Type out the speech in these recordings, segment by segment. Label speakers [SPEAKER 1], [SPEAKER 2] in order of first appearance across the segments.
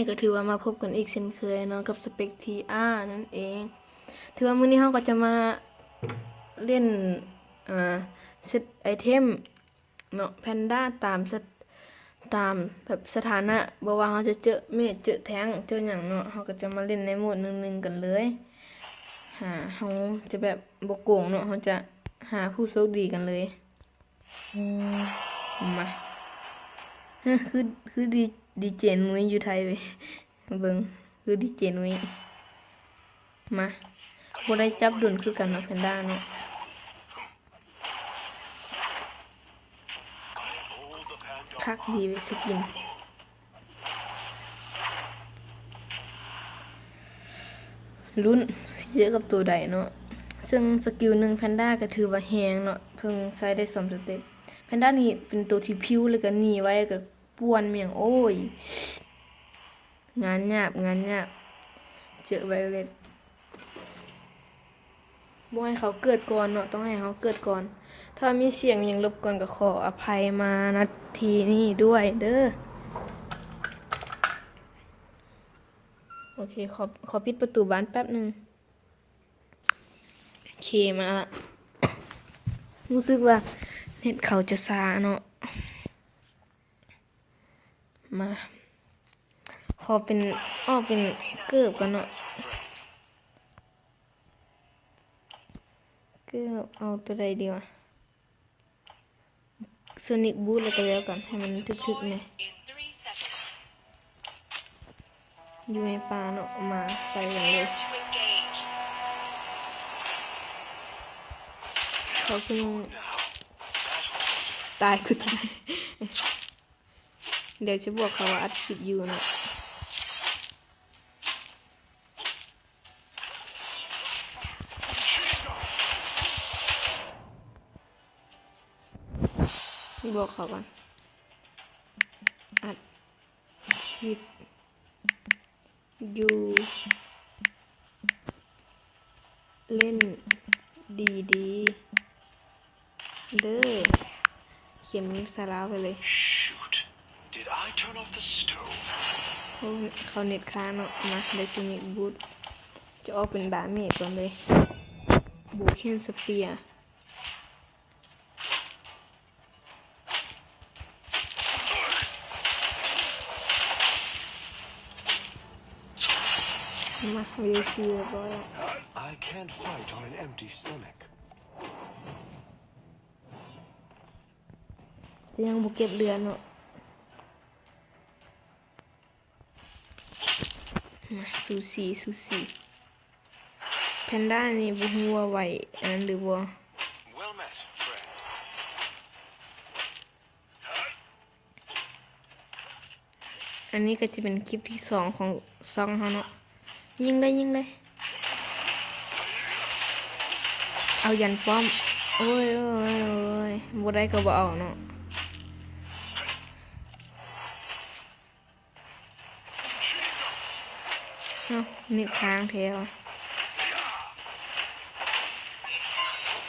[SPEAKER 1] ก็ถือว่ามาพบกันอีกเช่นเคยเนาะกับสเปกทีอาร์นั่นเองถือว่ามื้อนี้เราก็จะมาเล่นอ่าเซตไอเทมเนาะแพนด้าตามแบบสถานะบ่ว่าเราจะเจอเมจเจอแท้งเจอหยังเนาะเราก็จะมาเล่นในโหมด1ๆกันเลยเราจะแบบบ่โกงเนาะเราจะหาผู้โชคดีกันเลยมาคือดีเจนุ้ยอยู่ไทยเว้ยเบิ่งคือดีเจนุ้ยมาบ่ได้จับดุลคือกันเนาะแพนด้าเนาะคักดีเว้ยสกินลุ้นเยอะกับตัวใดเนาะซึ่งสกิลหนึ่งแพนด้าก็ถือว่าแฮงเนาะเพิ่งใช้ได้2สเต็ปแพนด้านี่เป็นตัวที่พิ้วแล้วก็หนีไว้ก็ป่วนเมียงโอ้ยงานยากเจอไวโอเลตบ่ให้เขาเกิดก่อนเนาะต้องให้เขาเกิดก่อนถ้ามีเสียงยังรบกวนก็ขออภัยมาณทีนี้ด้วยเด้อโอเคขอปิดประตูบ้านแป๊บนึงโอเคมาละรู้สึกว่าเน็ตเขาจะซาเนาะมาขอเป็นเป็นเกิบกันเนาะเกิบเอาตัวใดดีวะโซนิกบูทแล้วก็แล้วกันให้มันทึกๆหน่อยอยู่ในป่าเนาะมาใส่กันเลยเขาเพิ่งตายคือตายเดี๋ยวจะบอกเขาว่าอัดคลิปอยู่เนาะบอกเขาก่อนอัดคลิปอยู่เล่นดีๆเด้อเข็มสาราไปเลย
[SPEAKER 2] Shoot. Did I turn off the stove?
[SPEAKER 1] เขาเน็ตค้างเนาะมาได้ชินิบูทจะออกเป็นดาเมจก่อนเลยบูเคนสเปียร์มาวิวคิวร้อยละ
[SPEAKER 2] I can't fight on an empty stomach.
[SPEAKER 1] จะยังบุเก็บเรือเนาะมาซูซีแพนด้านี่บุหัวไหวอันนั้นหรือบ่
[SPEAKER 2] Well met, friend.
[SPEAKER 1] อันนี้ก็จะเป็นคลิปที่2ของซองเขาเนาะยิงเลยเอายันป้อมโอ้ยบ่ได้ก็บ่เอาเนาะเอานิดค้างแถว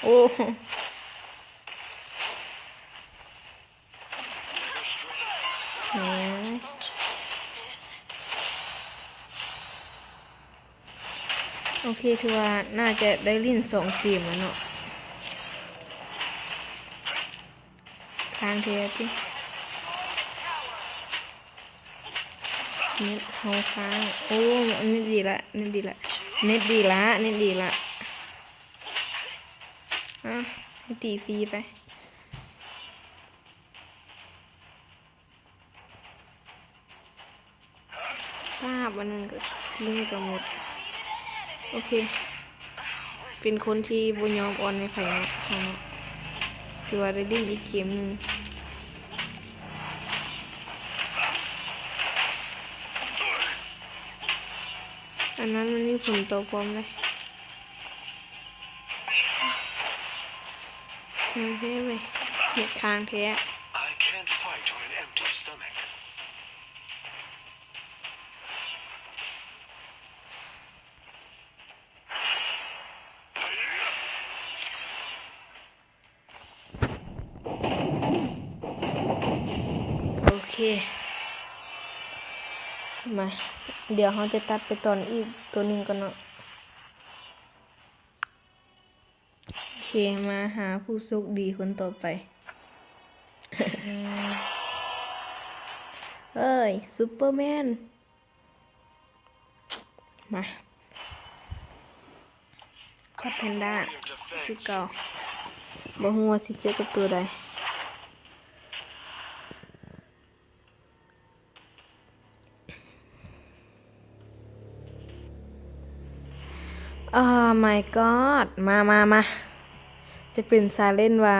[SPEAKER 1] โอ้แหมโอเคถือว่าน่าจะได้ลิ้น2เกมแล้วเนาะค้างแถวจิเน็ตเฮาค้างโอ้เน็ตดีละอ่ะให้ตีฟรีไปภาพวันนึงก็ทิ้งจะหมดโอเคเป็นคนที่บ่ยอมอ่อนในไผเนาะถือว่าได้ดิ้นอีกเกมนึงอันนั้นมันมีผลต่อฟอร์มเลยโอเคเว้ยเน็ตค้างแท้
[SPEAKER 2] I can't fight on an empty stomach.
[SPEAKER 1] โอเค มาเดี๋ยวเราจะตัดไปตอนอีกตัวหนึงก่อนเนาะโอเคมาหาผู้โชคดีคนต่อไป เอ้ยซูเปอร์แมนมากับแพนด้า
[SPEAKER 2] Your
[SPEAKER 1] คือ
[SPEAKER 2] defense.
[SPEAKER 1] เก่าบ่ฮู้ว่าสิเจอกับตัวใดmy god มาจะเป็นซาเล่นว่า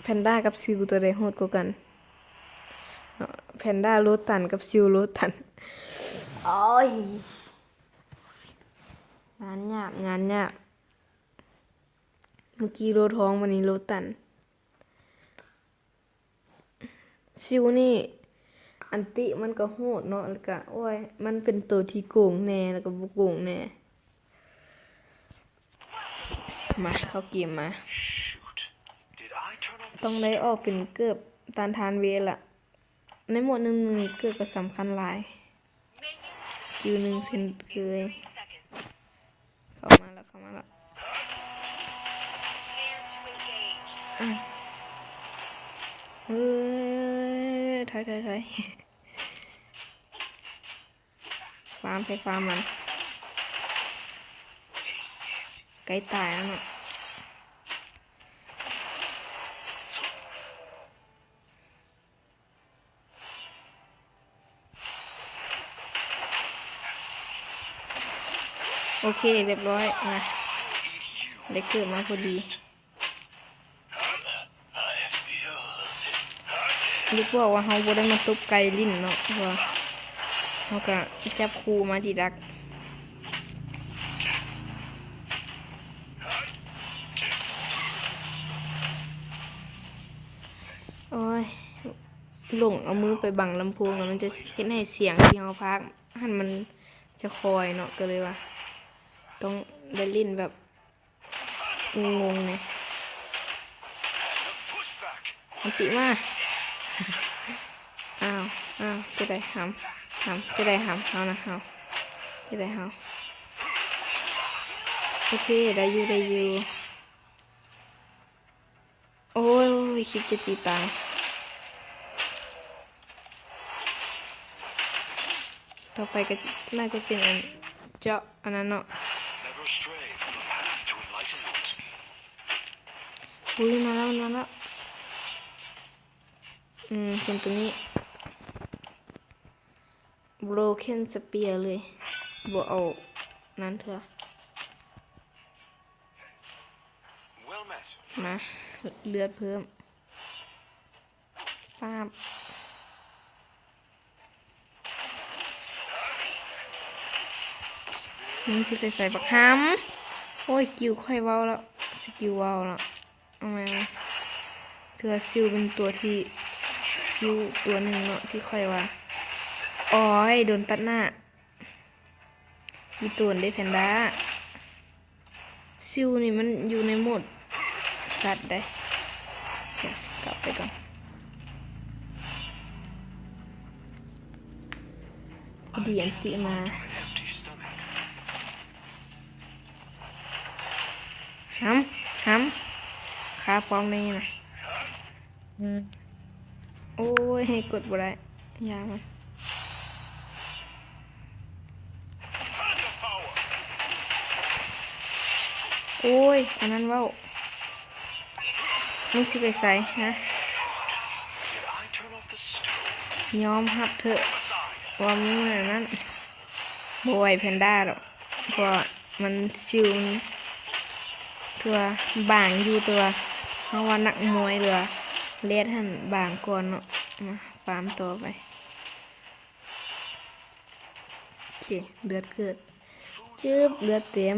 [SPEAKER 1] แพนด้ากับซิลตัวใดโหดกว่ากันแพนด้าโลตันกับซิลโลตันโอ้ยงานยากเมื่อกี้โลท้องวันนี้โลตันซิลนี่อันติมันก็โหดเนาะแล้วก็โอ้ยมันเป็นตัวที่โกงแน่แล้วก็บ่โกงแน่มาเข้าเกมมา
[SPEAKER 2] Shoot. Did I turn off
[SPEAKER 1] ต้อง
[SPEAKER 2] the
[SPEAKER 1] ได้ออกเป็นเกือบตานทานเวละในหมวดหนึ่งนี่เกือบก็สำคัญหลายคิวหนึ่งเช่นเคยเข้ามาแล้วอ่ะเฮ้ยถอยฟาร์มไปฟาร์มมันใกล้ตายแล้วเนาะโอเคเรียบร้อยนะได้เกิดมาพอดีนึกว่าเฮาบ่ได้มาตบไก่ลิ้นเนาะเพราะว่าเฮาก็จับคู่มาดีดักโอ้ยหลงเอามือไปบังลำโพงแล้วมันจะเฮ็ดให้เสียงที่เฮาพากย์หันมันจะคอยเนาะก็เลยว่าต้องได้ลิ้นแบบงงๆเนี่ย
[SPEAKER 2] pushback.
[SPEAKER 1] มันติมาอ้าวจะได้หำจะได้หำเอานะหำจะได้หำโอเคได้อยู่โอ้ยคิดจะตีตายต่อไปก็น่าจะเป็นอันเจาะอันนั้นเนาะ
[SPEAKER 2] Never stray from the path to enlightenment.
[SPEAKER 1] อุ้ยมาแล้วเป็นตัวนี้ broken spear เลยบวเอานั้นเถอะ
[SPEAKER 2] Well met.
[SPEAKER 1] มาเลือดเพิ่มป้าบมึงจะไปใส่บักฮัมโอ้ยกิวค่อยเว้าแล้วสกิลเว้าแล้วเอาไงเธอซิลเป็นตัวที่คิวตัวหนึ่งเนาะที่ค่อยว่าโอ้ยโดนตัดหน้าอีตัวได้แพนด้าซิลนี่มันอยู่ในโหมดสัตว์ได้เดี๋ยวกลับไปก่อนพอดีอันติมา
[SPEAKER 2] An empty stomach.
[SPEAKER 1] ห้ำขาปลอมนี่นะโอ้ยให้กดบ่ได้ยามัน
[SPEAKER 2] Panda power.
[SPEAKER 1] โอ้ยอันนั้นเว้ามึงสิไปใส่ฮะ
[SPEAKER 2] Did I turn off the stove?
[SPEAKER 1] ยอมรับเถอะ
[SPEAKER 2] Aside.
[SPEAKER 1] ว่ามึงอันนั้นบ่ไหวแพนด้าหรอกเพราะว่ามันซิวมันตัวบางอยู่ตัวเพราะว่านักมวยเรือเลียดหันบางก่อนเนาะมาฟาร์มต่อไปโอเคเลือดเกิดจืบเลือดเต็ม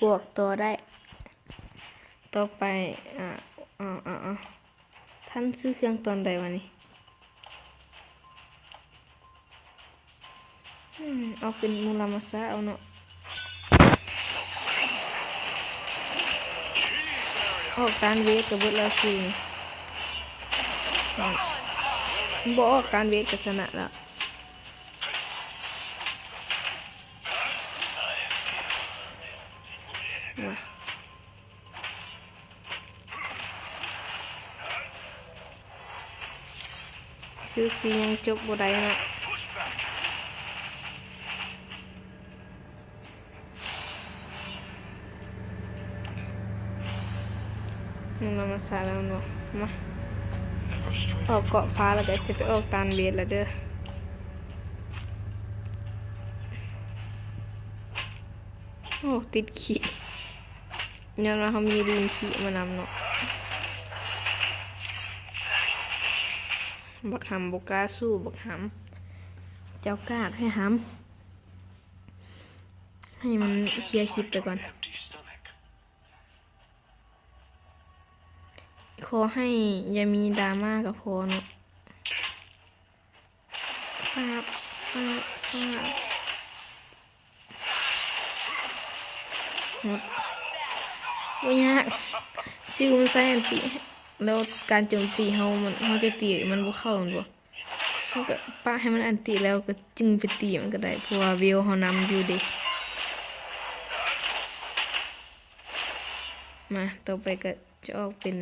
[SPEAKER 1] บวกต่อได้ต่อไปท่านซื้อเครื่องตอนใดวะนี่เอาเป็นมูลามาซะเอาเนาะออกการเวทกับเบิดแล้วสิบ่ออกการเวทกับชนะแล้ว มาคือยังจบบ่ได้เนาะ
[SPEAKER 2] Push back.
[SPEAKER 1] มันมาสาแล้วเนาะมา
[SPEAKER 2] Never stray
[SPEAKER 1] ออก
[SPEAKER 2] from
[SPEAKER 1] เกาะฟ้าแล้วก็จะไปออกตานเวทแล้วเด้อโอ้ติดขี้ย้อนว่าเขามีรูนขี้มานำเนาะบักหำบกล้าสู้บักหำเจ้ากล้าให้หำให้มันเคลียร์คลิปไปก่อน
[SPEAKER 2] empty stomach.
[SPEAKER 1] ขอให้อย่ามีดราม่ากับพอเนาะป้าบป้าบป้าบหมดว่ายากซิวมันใส่อันติแล้วการโจมตีเขาจะตีมันบ่เข้ามันบ่เขาก็ป้าให้มันอันติแล้วก็จึงไปตีมันก็ได้เพราะว่าวิวเขานำอยู่เด็มาต่อไปก็จะออกเป็น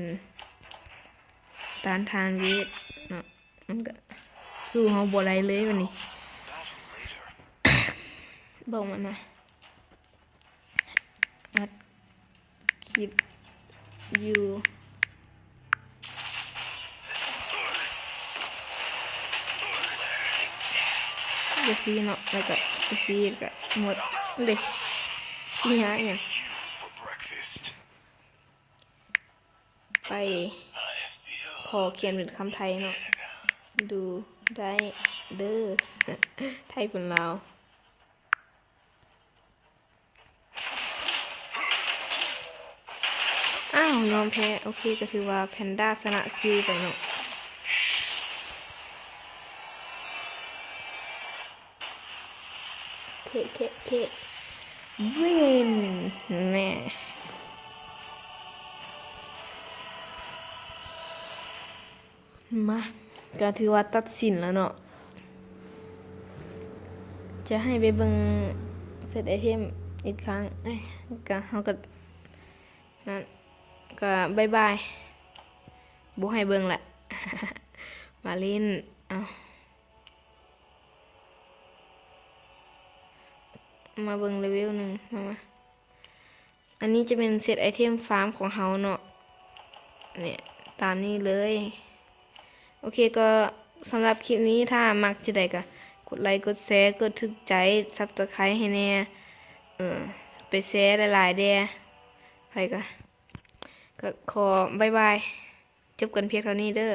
[SPEAKER 1] ตานทานเวทเนาะมันก็สู้เขาบ่ได้เลยวันนี้
[SPEAKER 2] Battle later.
[SPEAKER 1] บอกมันนะอัดคลิปอยู่จะซีเนาะแล้วก็จะซีก็หมดเลยซีหาอย่าง
[SPEAKER 2] You for breakfast.
[SPEAKER 1] ไปขอเขียนเป็นคำไทยเนาะดูได้เด้อ ไทยเป็นลาวอ้าวยอมแพ้โอเคก็ถือว่าแพนด้าชนะซิลไปเนาะเควินแน่มาก็ถือว่าตัดสินแล้วเนาะจะให้ไปเบิ่งเซตไอเทมอีกครั้งก็เฮาก็นั่นก็บายบายบ่ให้เบิ่งแหละ มาลินเอามาเบิ่งเลเวลหนึ่งมาอันนี้จะเป็นเซตไอเทมฟาร์มของเฮาเนาะเนี่ยตามนี้เลยโอเคก็สำหรับคลิปนี้ถ้ามักจะได้ก็กดไลค์กดแชร์กดถึกใจซับสไครต์ให้แน่ไปแชร์หลายๆเด้ไปก็ขอบายบายจบกันเพียงเท่านี้เด้อ